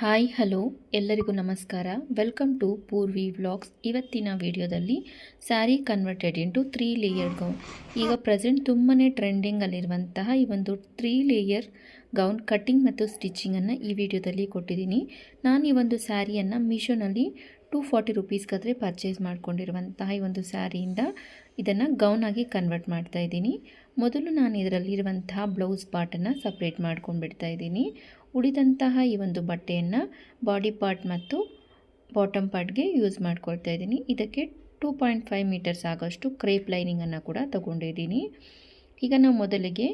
Hi hello ಎಲ್ಲರಿಗೂ ನಮಸ್ಕಾರ. Welcome to Purvi vlogs. ಇವತ್ತಿನ ವಿಡಿಯೋದಲ್ಲಿ sari converted into 3 layer gown. ಈಗ ಪ್ರೆಸೆಂಟ್ ತುಂಬಾ ಟ್ರೆಂಡಿಂಗಲ್ಲಿರುವಂತಹ ಈ ಒಂದು 3 ಲೇಯರ್ ಗೌನ್ ಕಟ್ಟಿಂಗ್ ಮತ್ತು ಸ್ಟಿಚಿಂಗನ್ನು ಈ ವಿಡಿಯೋದಲ್ಲಿ ಕೊಟ್ಟಿದ್ದೀನಿ. ನಾನು ಈ ಒಂದು ಸ್ಯಾರಿಯನ್ನು ಮೀಶೋನಲ್ಲಿ 240 ರುಪೀಸ್ಗಾದರೆ ಪರ್ಚೇಸ್ ಮಾಡ್ಕೊಂಡಿರುವಂತಹ ಈ ಒಂದು ಸ್ಯಾರಿಯಿಂದ ಇದನ್ನು ಗೌನಾಗಿ ಕನ್ವರ್ಟ್ ಮಾಡ್ತಾ ಇದ್ದೀನಿ. ಮೊದಲು ನಾನು ಇದರಲ್ಲಿರುವಂತಹ ಬ್ಲೌಸ್ ಪಾರ್ಟನ್ನು ಸಪ್ರೇಟ್ ಮಾಡ್ಕೊಂಡ್ಬಿಡ್ತಾ ಇದ್ದೀನಿ. ಉಳಿದಂತಹ ಈ ಒಂದು ಬಟ್ಟೆಯನ್ನು ಬಾಡಿ ಪಾರ್ಟ್ ಮತ್ತು ಬಾಟಮ್ ಪಾರ್ಟ್ಗೆ ಯೂಸ್ ಮಾಡ್ಕೊಳ್ತಾ ಇದ್ದೀನಿ. ಇದಕ್ಕೆ 2.5 ಮೀಟರ್ಸ್ ಆಗೋಷ್ಟು ಕ್ರೇಪ್ ಲೈನಿಂಗನ್ನು ಕೂಡ ತಗೊಂಡಿದ್ದೀನಿ. ಈಗ ನಾವು ಮೊದಲಿಗೆ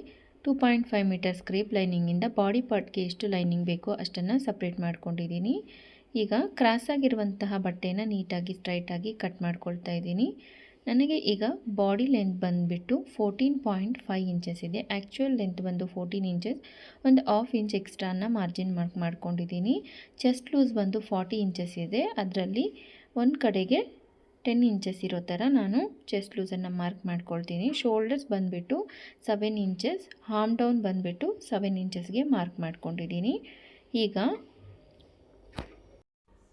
2.5 ಮೀಟರ್ಸ್ ಕ್ರೇಪ್ ಲೈನಿಂಗಿಂದ ಬಾಡಿ ಪಾರ್ಟ್ಗೆ ಎಷ್ಟು ಲೈನಿಂಗ್ ಬೇಕೋ ಅಷ್ಟನ್ನು ಸಪ್ರೇಟ್ ಮಾಡ್ಕೊಂಡಿದ್ದೀನಿ. ಈಗ ಕ್ರಾಸಾಗಿರುವಂತಹ ಬಟ್ಟೆಯನ್ನು ನೀಟಾಗಿ ಸ್ಟ್ರೈಟಾಗಿ ಕಟ್ ಮಾಡ್ಕೊಳ್ತಾ ಇದ್ದೀನಿ. ನನಗೆ ಈಗ ಬಾಡಿ ಲೆಂತ್ ಬಂದುಬಿಟ್ಟು 14.5 ಇಂಚಸ್ ಇದೆ. ಆ್ಯಕ್ಚುಯಲ್ ಲೆಂತ್ ಬಂದು 14 ಇಂಚಸ್, ಒಂದು ಹಾಫ್ ಇಂಚ್ ಎಕ್ಸ್ಟ್ರಾನ ಮಾರ್ಜಿನ್ ಮಾಡ್ಕೊಂಡಿದ್ದೀನಿ. ಚೆಸ್ಟ್ ಲೂಸ್ ಬಂದು 40 ಇಂಚಸ್ ಇದೆ. ಅದರಲ್ಲಿ ಒಂದು ಕಡೆಗೆ 10 ಇಂಚಸ್ ಇರೋ ಥರ ನಾನು ಚೆಸ್ಟ್ ಲೂಸನ್ನು ಮಾರ್ಕ್ ಮಾಡ್ಕೊಳ್ತೀನಿ. ಶೋಲ್ಡರ್ಸ್ ಬಂದುಬಿಟ್ಟು 7 ಇಂಚಸ್, ಹಾರ್ಮ್ ಡೌನ್ ಬಂದುಬಿಟ್ಟು 7 ಇಂಚಸ್ಗೆ ಮಾರ್ಕ್ ಮಾಡ್ಕೊಂಡಿದ್ದೀನಿ. ಈಗ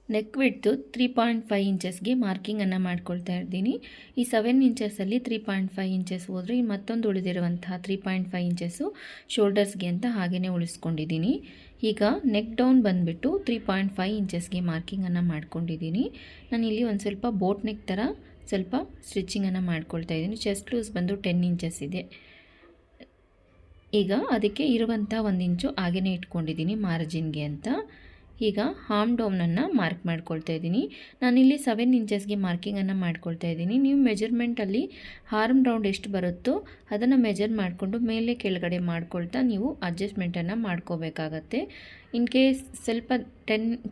ನೆಕ್ ವಿಡ್ತು 3.5 ಇಂಚಸ್ಗೆ ಮಾರ್ಕಿಂಗನ್ನು ಮಾಡ್ಕೊಳ್ತಾ ಇದ್ದೀನಿ. ಈ 7 ಇಂಚಸಲ್ಲಿ 3.5 ಇಂಚಸ್ ಹೋದರೆ ಮತ್ತೊಂದು ಉಳಿದಿರುವಂತಹ 3.5 ಇಂಚಸ್ಸು ಶೋಲ್ಡರ್ಸ್ಗೆ ಅಂತ ಹಾಗೆಯೇ ಉಳಿಸ್ಕೊಂಡಿದ್ದೀನಿ. ಈಗ ನೆಕ್ ಡೌನ್ ಬಂದುಬಿಟ್ಟು 3.5 ಇಂಚಸ್ಗೆ ಮಾರ್ಕಿಂಗನ್ನು ಮಾಡ್ಕೊಂಡಿದ್ದೀನಿ. ನಾನಿಲ್ಲಿ ಒಂದು ಸ್ವಲ್ಪ ಬೋಟ್ ನೆಕ್ ಥರ ಸ್ವಲ್ಪ ಸ್ಟಿಚಿಂಗನ್ನು ಮಾಡ್ಕೊಳ್ತಾ ಇದ್ದೀನಿ. ಚೆಸ್ಟ್ ಲೂಸ್ ಬಂದು 10 ಇಂಚಸ್ ಇದೆ. ಈಗ ಅದಕ್ಕೆ ಇರುವಂಥ 1 ಇಂಚು ಹಾಗೆಯೇ ಇಟ್ಕೊಂಡಿದ್ದೀನಿ ಮಾರ್ಜಿನ್ಗೆ ಅಂತ. ಈಗ ಹಾರ್ಮ್ ಡೌನನ್ನು ಮಾರ್ಕ್ ಮಾಡ್ಕೊಳ್ತಾ ಇದ್ದೀನಿ. ನಾನಿಲ್ಲಿ 7 ಇಂಚಸ್ಗೆ ಮಾರ್ಕಿಂಗನ್ನು ಮಾಡ್ಕೊಳ್ತಾ ಇದ್ದೀನಿ. ನೀವು ಮೆಜರ್ಮೆಂಟಲ್ಲಿ ಹಾರ್ಮ್ ಡೌನ್ ಎಷ್ಟು ಬರುತ್ತೋ ಅದನ್ನು ಮೆಜರ್ ಮಾಡಿಕೊಂಡು ಮೇಲೆ ಕೆಳಗಡೆ ಮಾಡ್ಕೊಳ್ತಾ ನೀವು ಅಡ್ಜಸ್ಟ್ಮೆಂಟನ್ನು ಮಾಡ್ಕೋಬೇಕಾಗತ್ತೆ. ಇನ್ ಕೇಸ್ ಸ್ವಲ್ಪ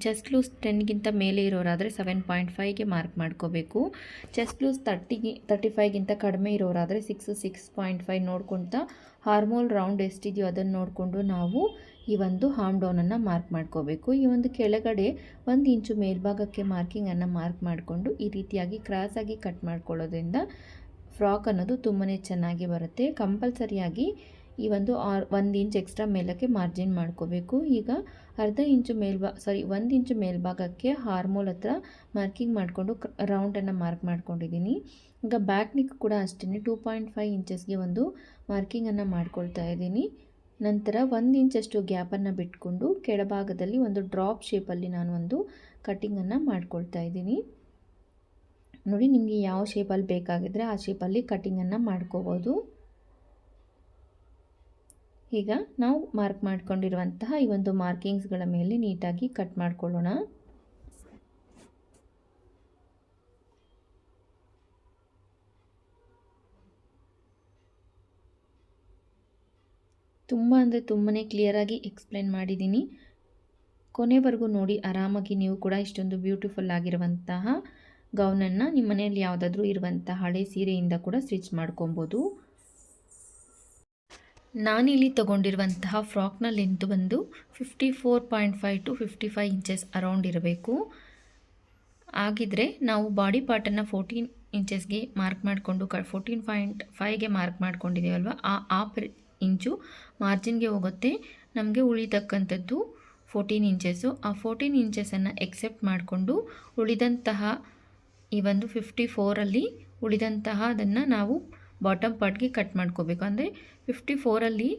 ಚೆಸ್ಟ್ ಲೂಸ್ 10ಗಿಂತ ಮೇಲೆ ಇರೋರಾದರೆ 7.5ಗೆ ಮಾರ್ಕ್ ಮಾಡ್ಕೋಬೇಕು. ಚೆಸ್ಟ್ ಲೂಸ್ 35ಗಿಂತ ಕಡಿಮೆ ಇರೋರಾದರೆ 6.5 ನೋಡ್ಕೊಳ್ತಾ ಹಾರ್ಮೋಲ್ ರೌಂಡ್ ಎಷ್ಟಿದೆಯೋ ಅದನ್ನು ನೋಡಿಕೊಂಡು ನಾವು ಈ ಒಂದು ಹಾರ್ಮ್ ಡೌನನ್ನು ಮಾರ್ಕ್ ಮಾಡ್ಕೋಬೇಕು. ಈ ಒಂದು ಕೆಳಗಡೆ 1 ಇಂಚು ಮೇಲ್ಭಾಗಕ್ಕೆ ಮಾರ್ಕಿಂಗನ್ನು ಮಾರ್ಕ್ ಮಾಡಿಕೊಂಡು ಈ ರೀತಿಯಾಗಿ ಕ್ರಾಸಾಗಿ ಕಟ್ ಮಾಡ್ಕೊಳ್ಳೋದ್ರಿಂದ ಫ್ರಾಕ್ ಅನ್ನೋದು ತುಂಬಾ ಚೆನ್ನಾಗಿ ಬರುತ್ತೆ. ಕಂಪಲ್ಸರಿಯಾಗಿ ಈ ಒಂದು 1 ಇಂಚ್ ಎಕ್ಸ್ಟ್ರಾ ಮೇಲಕ್ಕೆ ಮಾರ್ಜಿನ್ ಮಾಡ್ಕೋಬೇಕು. ಈಗ 1 ಇಂಚು ಮೇಲ್ಭಾಗಕ್ಕೆ ಹಾರ್ಮೋಲ್ ಹತ್ರ ಮಾರ್ಕಿಂಗ್ ಮಾಡಿಕೊಂಡು ರೌಂಡನ್ನು ಮಾರ್ಕ್ ಮಾಡ್ಕೊಂಡಿದ್ದೀನಿ. ಈಗ ಬ್ಯಾಕ್ ನೆಕ್ ಕೂಡ ಅಷ್ಟೇ 2.5 ಇಂಚಸ್ಗೆ ಒಂದು ಮಾರ್ಕಿಂಗನ್ನು ಮಾಡ್ಕೊಳ್ತಾ ಇದ್ದೀನಿ. ನಂತರ 1 ಇಂಚಷ್ಟು ಗ್ಯಾಪನ್ನು ಬಿಟ್ಕೊಂಡು ಕೆಳಭಾಗದಲ್ಲಿ ಒಂದು ಡ್ರಾಪ್ ಶೇಪಲ್ಲಿ ನಾನು ಒಂದು ಕಟ್ಟಿಂಗನ್ನು ಮಾಡ್ಕೊಳ್ತಾ ಇದ್ದೀನಿ. ನೋಡಿ, ನಿಮಗೆ ಯಾವ ಶೇಪಲ್ಲಿ ಬೇಕಾಗಿದ್ದರೆ ಆ ಶೇಪಲ್ಲಿ ಕಟ್ಟಿಂಗನ್ನು ಮಾಡ್ಕೋಬೋದು. ಈಗ ನಾವು ಮಾರ್ಕ್ ಮಾಡ್ಕೊಂಡಿರುವಂತಹ ಈ ಒಂದು ಮಾರ್ಕಿಂಗ್ಸ್ಗಳ ಮೇಲೆ ನೀಟಾಗಿ ಕಟ್ ಮಾಡ್ಕೊಳ್ಳೋಣ. ತುಂಬಾ ಕ್ಲಿಯರಾಗಿ ಎಕ್ಸ್ಪ್ಲೇನ್ ಮಾಡಿದ್ದೀನಿ. ಕೊನೆವರೆಗೂ ನೋಡಿ, ಆರಾಮಾಗಿ ನೀವು ಕೂಡ ಇಷ್ಟೊಂದು ಬ್ಯೂಟಿಫುಲ್ ಆಗಿರುವಂತಹ ಗೌನನ್ನು ನಿಮ್ಮ ಮನೆಯಲ್ಲಿ ಯಾವುದಾದ್ರೂ ಇರುವಂತಹ ಹಳೆ ಸೀರೆಯಿಂದ ಕೂಡ ಸ್ಟಿಚ್ ಮಾಡ್ಕೊಬೋದು. ನಾನಿಲ್ಲಿ ತೊಗೊಂಡಿರುವಂತಹ ಫ್ರಾಕ್ನ ಲೆಂತ್ ಬಂದು 54.5 to 55 ಇಂಚಸ್ ಅರೌಂಡ್ ಇರಬೇಕು. ಆಗಿದ್ದರೆ ನಾವು ಬಾಡಿ ಪಾರ್ಟನ್ನು 14 ಇಂಚಸ್ಗೆ ಮಾರ್ಕ್ ಮಾಡಿಕೊಂಡು 14.5ಗೆ ಮಾರ್ಕ್ ಮಾಡ್ಕೊಂಡಿದ್ದೀವಲ್ವ, ಆ ಇಂಚು ಮಾರ್ಜಿನ್ಗೆ ಹೋಗುತ್ತೆ. ನಮಗೆ ಉಳಿತಕ್ಕಂಥದ್ದು 14 ಇಂಚಸ್ಸು. ಆ 14 ಇಂಚಸನ್ನು ಎಕ್ಸೆಪ್ಟ್ ಮಾಡಿಕೊಂಡು ಉಳಿದಂತಹ ಈ ಒಂದು 54ಅಲ್ಲಿ ಉಳಿದಂತಹ ಅದನ್ನು ನಾವು ಬಾಟಮ್ ಪಾರ್ಟ್ಗೆ ಕಟ್ ಮಾಡ್ಕೋಬೇಕು. ಅಂದರೆ 54ಅಲ್ಲಿ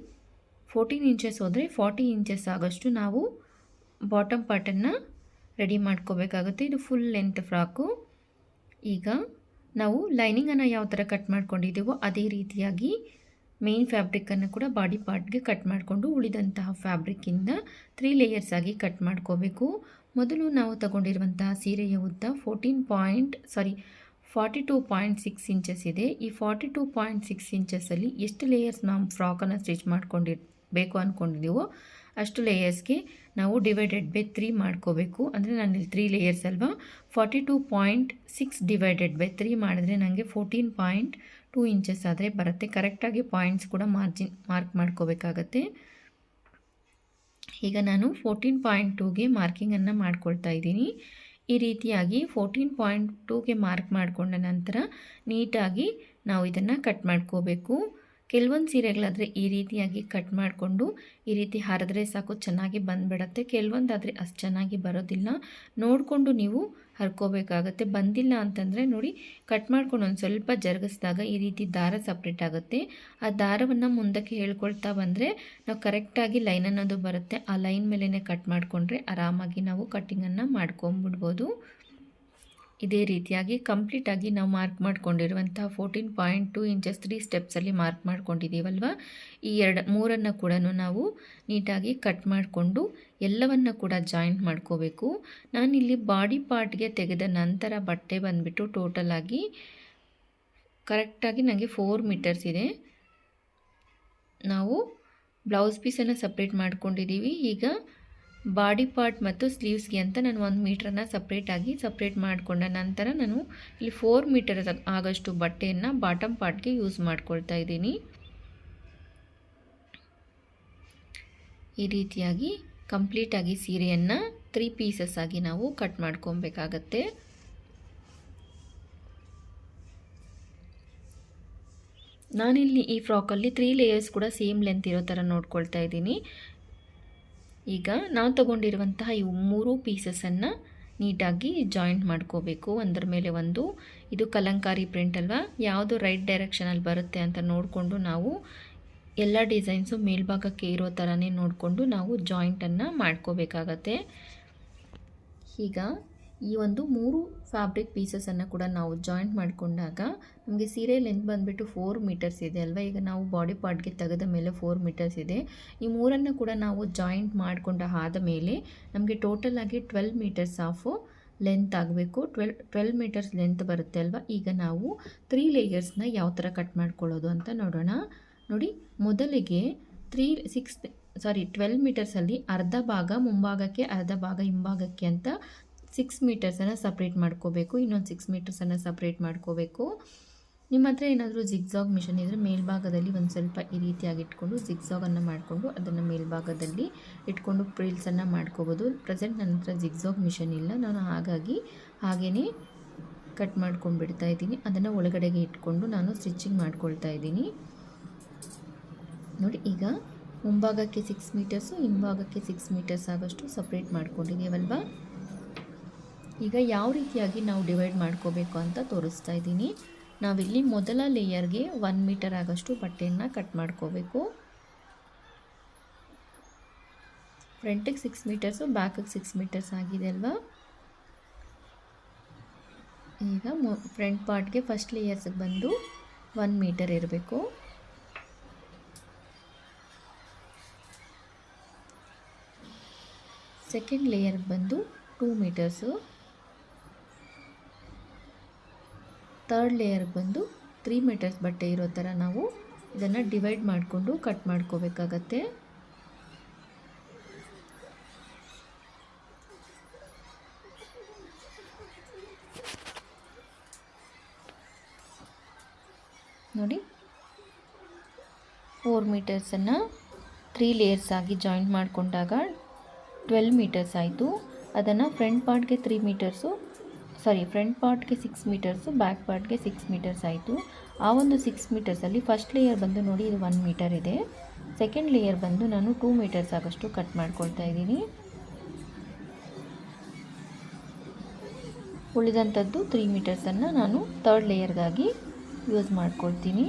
14 ಇಂಚಸ್ ಹೋದರೆ 40 ಇಂಚಸ್ ಆಗೋಷ್ಟು ನಾವು ಬಾಟಮ್ ಪಾರ್ಟನ್ನು ರೆಡಿ ಮಾಡ್ಕೋಬೇಕಾಗುತ್ತೆ. ಇದು ಫುಲ್ ಲೆಂತ್ ಫ್ರಾಕು. ಈಗ ನಾವು ಲೈನಿಂಗನ್ನು ಯಾವ ಥರ ಕಟ್ ಮಾಡ್ಕೊಂಡಿದ್ದೀವೋ ಅದೇ ರೀತಿಯಾಗಿ ಮೇನ್ ಫ್ಯಾಬ್ರಿಕ್ಕನ್ನು ಕೂಡ ಬಾಡಿ ಪಾರ್ಟ್ಗೆ ಕಟ್ ಮಾಡಿಕೊಂಡು ಉಳಿದಂತಹ ಫ್ಯಾಬ್ರಿಕ್ಕಿಂದ 3 ಲೇಯರ್ಸ್ ಆಗಿ ಕಟ್ ಮಾಡ್ಕೋಬೇಕು. ಮೊದಲು ನಾವು ತಗೊಂಡಿರುವಂತಹ ಸೀರೆಯ ಉದ್ದ 42.6 ಇಂಚಸ್ ಇದೆ. ಈ 42.6 ಇಂಚಸಲ್ಲಿ ಎಷ್ಟು ಲೇಯರ್ಸ್ ನಾವು ಫ್ರಾಕನ್ನು ಸ್ಟಿಚ್ ಮಾಡ್ಕೊಂಡಿರಬೇಕು ಅಂದ್ಕೊಂಡಿದ್ದೀವೋ ಅಷ್ಟು ಲೇಯರ್ಸ್ಗೆ ನಾವು ಡಿವೈಡೆಡ್ ಬೈ 3 ಮಾಡ್ಕೋಬೇಕು. ಅಂದರೆ ನಾನಿಲ್ಲಿ 3 ಲೇಯರ್ಸ್ ಅಲ್ವಾ, 42.6 ಡಿವೈಡೆಡ್ ಬೈ 3 ಮಾಡಿದ್ರೆ ನನಗೆ 14.2 ಇಂಚಸ್ ಆದರೆ ಬರುತ್ತೆ. ಕರೆಕ್ಟಾಗಿ ಪಾಯಿಂಟ್ಸ್ ಕೂಡ ಮಾರ್ಕ್ ಮಾಡ್ಕೋಬೇಕಾಗತ್ತೆ. ಈಗ ನಾನು 14.2ಗೆ ಮಾರ್ಕಿಂಗನ್ನು ಮಾಡ್ಕೊಳ್ತಾ ಇದ್ದೀನಿ. ಈ ರೀತಿಯಾಗಿ 14.2ಗೆ ಮಾರ್ಕ್ ಮಾಡಿಕೊಂಡ ನಂತರ ನೀಟಾಗಿ ನಾವು ಇದನ್ನು ಕಟ್ ಮಾಡ್ಕೋಬೇಕು. ಕೆಲವೊಂದು ಸೀರೆಗಳಾದರೆ ಈ ರೀತಿಯಾಗಿ ಕಟ್ ಮಾಡಿಕೊಂಡು ಈ ರೀತಿ ಹರಿದ್ರೆ ಸಾಕು ಚೆನ್ನಾಗಿ ಬಂದುಬಿಡತ್ತೆ. ಕೆಲವೊಂದಾದರೆ ಅಷ್ಟು ಚೆನ್ನಾಗಿ ಬರೋದಿಲ್ಲ. ನೋಡಿಕೊಂಡು ನೀವು ಹರ್ಕೋಬೇಕಾಗತ್ತೆ. ಬಂದಿಲ್ಲ ಅಂತಂದರೆ ನೋಡಿ, ಕಟ್ ಮಾಡ್ಕೊಂಡು ಒಂದು ಸ್ವಲ್ಪ ಜರುಗಿಸಿದಾಗ ಈ ರೀತಿ ದಾರ ಸಪ್ರೇಟ್ ಆಗುತ್ತೆ. ಆ ದಾರವನ್ನು ಮುಂದಕ್ಕೆ ಹೇಳ್ಕೊಳ್ತಾ ಬಂದರೆ ನಾವು ಕರೆಕ್ಟಾಗಿ ಲೈನ್ ಅನ್ನೋದು ಬರುತ್ತೆ. ಆ ಲೈನ್ ಮೇಲೇ ಕಟ್ ಮಾಡಿಕೊಂಡ್ರೆ ಆರಾಮಾಗಿ ನಾವು ಕಟ್ಟಿಂಗನ್ನು ಮಾಡ್ಕೊಂಬಿಡ್ಬೋದು. ಇದೇ ರೀತಿಯಾಗಿ ಕಂಪ್ಲೀಟಾಗಿ ನಾವು ಮಾರ್ಕ್ ಮಾಡ್ಕೊಂಡಿರುವಂಥ 14.2 ಇಂಚಸ್ 3 ಸ್ಟೆಪ್ಸಲ್ಲಿ ಮಾರ್ಕ್ ಮಾಡ್ಕೊಂಡಿದ್ದೀವಲ್ವ, ಈ ಮೂರನ್ನು ಕೂಡ ನಾವು ನೀಟಾಗಿ ಕಟ್ ಮಾಡಿಕೊಂಡು ಎಲ್ಲವನ್ನು ಕೂಡ ಜಾಯಿಂಟ್ ಮಾಡ್ಕೋಬೇಕು. ನಾನಿಲ್ಲಿ ಬಾಡಿ ಪಾರ್ಟ್ಗೆ ತೆಗೆದ ನಂತರ ಬಟ್ಟೆ ಬಂದುಬಿಟ್ಟು ಟೋಟಲಾಗಿ ಕರೆಕ್ಟಾಗಿ ನನಗೆ 4 ಮೀಟರ್ಸ್ ಇದೆ. ನಾವು ಬ್ಲೌಸ್ ಪೀಸನ್ನು ಸಪ್ರೇಟ್ ಮಾಡ್ಕೊಂಡಿದ್ದೀವಿ. ಈಗ ಬಾಡಿ ಪಾರ್ಟ್ ಮತ್ತು ಸ್ಲೀವ್ಸ್ಗೆ ಅಂತ ನಾನು 1 ಮೀಟ್ರನ್ನು ಸಪ್ರೇಟ್ ಮಾಡಿಕೊಂಡ ನಂತರ ನಾನು ಇಲ್ಲಿ 4 ಮೀಟರ್ ಆಗೋಷ್ಟು ಬಟ್ಟೆಯನ್ನು ಬಾಟಮ್ ಪಾರ್ಟ್ಗೆ ಯೂಸ್ ಮಾಡ್ಕೊಳ್ತಾ ಇದ್ದೀನಿ. ಈ ರೀತಿಯಾಗಿ ಕಂಪ್ಲೀಟಾಗಿ ಸೀರೆಯನ್ನು 3 ಪೀಸಸ್ ಆಗಿ ನಾವು ಕಟ್ ಮಾಡ್ಕೊಬೇಕಾಗತ್ತೆ. ನಾನಿಲ್ಲಿ ಈ ಫ್ರಾಕಲ್ಲಿ 3 ಲೇಯರ್ಸ್ ಕೂಡ ಸೇಮ್ ಲೆಂತ್ ಇರೋ ಥರ ನೋಡ್ಕೊಳ್ತಾ ಇದ್ದೀನಿ. ಈಗ ನಾವು ತಗೊಂಡಿರುವಂತಹ ಈ 3 ಪೀಸಸನ್ನು ನೀಟಾಗಿ ಜಾಯಿಂಟ್ ಮಾಡ್ಕೋಬೇಕು ಒಂದರ ಮೇಲೆ ಒಂದು. ಇದು ಕಲಂಕಾರಿ ಪ್ರಿಂಟ್ ಅಲ್ವಾ, ಯಾವುದು ರೈಟ್ ಡೈರೆಕ್ಷನಲ್ಲಿ ಬರುತ್ತೆ ಅಂತ ನೋಡಿಕೊಂಡು ನಾವು ಎಲ್ಲ ಡಿಸೈನ್ಸು ಮೇಲ್ಭಾಗಕ್ಕೆ ಇರೋ ಥರನೇ ನೋಡಿಕೊಂಡು ನಾವು ಜಾಯಿಂಟನ್ನು ಮಾಡ್ಕೋಬೇಕಾಗತ್ತೆ. ಈಗ ಈ ಒಂದು 3 ಫ್ಯಾಬ್ರಿಕ್ ಪೀಸಸನ್ನು ಕೂಡ ನಾವು ಜಾಯಿಂಟ್ ಮಾಡಿಕೊಂಡಾಗ ನಮಗೆ ಸೀರೆ ಲೆಂತ್ ಬಂದುಬಿಟ್ಟು 4 ಮೀಟರ್ಸ್ ಇದೆ ಅಲ್ವಾ. ಈಗ ನಾವು ಬಾಡಿ ಪಾರ್ಟ್ಗೆ ತೆಗೆದ ಮೇಲೆ 4 ಮೀಟರ್ಸ್ ಇದೆ. ಈ ಮೂರನ್ನು ಕೂಡ ನಾವು ಜಾಯಿಂಟ್ ಮಾಡಿಕೊಂಡ ಆದ ಮೇಲೆ ನಮಗೆ ಟೋಟಲ್ ಆಗಿ 12 ಮೀಟರ್ಸ್ ಆಫು ಲೆಂತ್ ಆಗಬೇಕು. 12 ಮೀಟರ್ಸ್ ಲೆಂತ್ ಬರುತ್ತೆ ಅಲ್ವಾ. ಈಗ ನಾವು 3 ಲೇಯರ್ಸ್ನ ಯಾವ ಥರ ಕಟ್ ಮಾಡ್ಕೊಳ್ಳೋದು ಅಂತ ನೋಡೋಣ. ನೋಡಿ, ಮೊದಲಿಗೆ 12 ಮೀಟರ್ಸಲ್ಲಿ ಅರ್ಧ ಭಾಗ ಮುಂಭಾಗಕ್ಕೆ, ಅರ್ಧ ಭಾಗ ಹಿಂಭಾಗಕ್ಕೆ ಅಂತ 6 ಮೀಟರ್ಸನ್ನು ಸಪ್ರೇಟ್ ಮಾಡ್ಕೋಬೇಕು. ಇನ್ನೊಂದು 6 ಮೀಟರ್ಸನ್ನು ಸಪ್ರೇಟ್ ಮಾಡ್ಕೋಬೇಕು. ನಿಮ್ಮ ಹತ್ರ ಏನಾದರೂ ಜಿಗ್ಜಾಗ್ ಮಿಷನ್ ಇದ್ದರೆ ಮೇಲ್ಭಾಗದಲ್ಲಿ ಒಂದು ಸ್ವಲ್ಪ ಈ ರೀತಿಯಾಗಿ ಇಟ್ಕೊಂಡು ಜಿಗ್ಜಾಗನ್ನು ಮಾಡಿಕೊಂಡು ಅದನ್ನು ಮೇಲ್ಭಾಗದಲ್ಲಿ ಇಟ್ಕೊಂಡು ಪ್ರಿಲ್ಸನ್ನು ಮಾಡ್ಕೋಬೋದು. ಪ್ರೆಸೆಂಟ್ ನನ್ನ ಹತ್ರ ಜಿಗ್ಜಾಗ್ ಮಿಷನ್ ಇಲ್ಲ, ನಾನು ಹಾಗಾಗಿ ಹಾಗೇ ಕಟ್ ಮಾಡ್ಕೊಂಡು ಬಿಡ್ತಾ ಇದ್ದೀನಿ. ಅದನ್ನು ಒಳಗಡೆಗೆ ಇಟ್ಕೊಂಡು ನಾನು ಸ್ಟಿಚಿಂಗ್ ಮಾಡ್ಕೊಳ್ತಾ ಇದ್ದೀನಿ. ನೋಡಿ, ಈಗ ಮುಂಭಾಗಕ್ಕೆ 6 ಮೀಟರ್ಸು, ಹಿಂಭಾಗಕ್ಕೆ 6 ಮೀಟರ್ಸ್ ಆಗೋಷ್ಟು ಸಪ್ರೇಟ್ ಮಾಡ್ಕೊಂಡಿದ್ದೀವಲ್ವಾ. ಈಗ ಯಾವ ರೀತಿಯಾಗಿ ನಾವು ಡಿವೈಡ್ ಮಾಡ್ಕೋಬೇಕು ಅಂತ ತೋರಿಸ್ತಾ ಇದ್ದೀನಿ. ನಾವಿಲ್ಲಿ ಮೊದಲ ಲೇಯರ್ಗೆ 1 ಮೀಟರ್ ಆಗೋಷ್ಟು ಬಟ್ಟೆಯನ್ನು ಕಟ್ ಮಾಡ್ಕೋಬೇಕು. ಫ್ರಂಟಿಗೆ 6 ಮೀಟರ್ಸು, ಬ್ಯಾಕಿಗೆ 6 ಮೀಟರ್ಸ್ ಆಗಿದೆ ಅಲ್ವಾ. ಈಗ ಫ್ರಂಟ್ ಪಾರ್ಟ್ಗೆ ಫಸ್ಟ್ ಲೇಯರ್ಸ್ಗೆ ಬಂದು 1 ಮೀಟರ್ ಇರಬೇಕು. ಸೆಕೆಂಡ್ ಲೇಯರ್ಗೆ ಬಂದು 2 ಮೀಟರ್ಸು. ಥರ್ಡ್ ಲೇಯರ್ಗೆ ಬಂದು 3 ಮೀಟರ್ಸ್ ಬಟ್ಟೆ ಇರೋ ಥರ ನಾವು ಇದನ್ನು ಡಿವೈಡ್ ಮಾಡಿಕೊಂಡು ಕಟ್ ಮಾಡ್ಕೋಬೇಕಾಗತ್ತೆ. ನೋಡಿ, 4 ಮೀಟರ್ಸನ್ನು 3 ಲೇಯರ್ಸ್ ಆಗಿ ಜಾಯಿಂಟ್ ಮಾಡಿಕೊಂಡಾಗ 12 ಮೀಟರ್ಸ್ ಆಯಿತು. ಅದನ್ನು ಫ್ರಂಟ್ ಪಾರ್ಟ್ಗೆ 3 ಮೀಟರ್ಸು, ಫ್ರಂಟ್ ಪಾರ್ಟ್ಗೆ 6 ಮೀಟರ್ಸು, ಬ್ಯಾಕ್ ಪಾರ್ಟ್ಗೆ 6 ಮೀಟರ್ಸ್ ಆಯಿತು. ಆ ಒಂದು 6 ಮೀಟರ್ಸಲ್ಲಿ ಫಸ್ಟ್ ಲೇಯರ್ ಬಂದು ನೋಡಿ, ಇದು 1 ಮೀಟರ್ ಇದೆ. ಸೆಕೆಂಡ್ ಲೇಯರ್ ಬಂದು ನಾನು 2 ಮೀಟರ್ಸ್ ಆಗೋಷ್ಟು ಕಟ್ ಮಾಡ್ಕೊಳ್ತಾ ಇದ್ದೀನಿ. ಉಳಿದಂಥದ್ದು 3 ಮೀಟರ್ಸನ್ನು ನಾನು ಥರ್ಡ್ ಲೇಯರ್ಗಾಗಿ ಯೂಸ್ ಮಾಡ್ಕೊಳ್ತೀನಿ.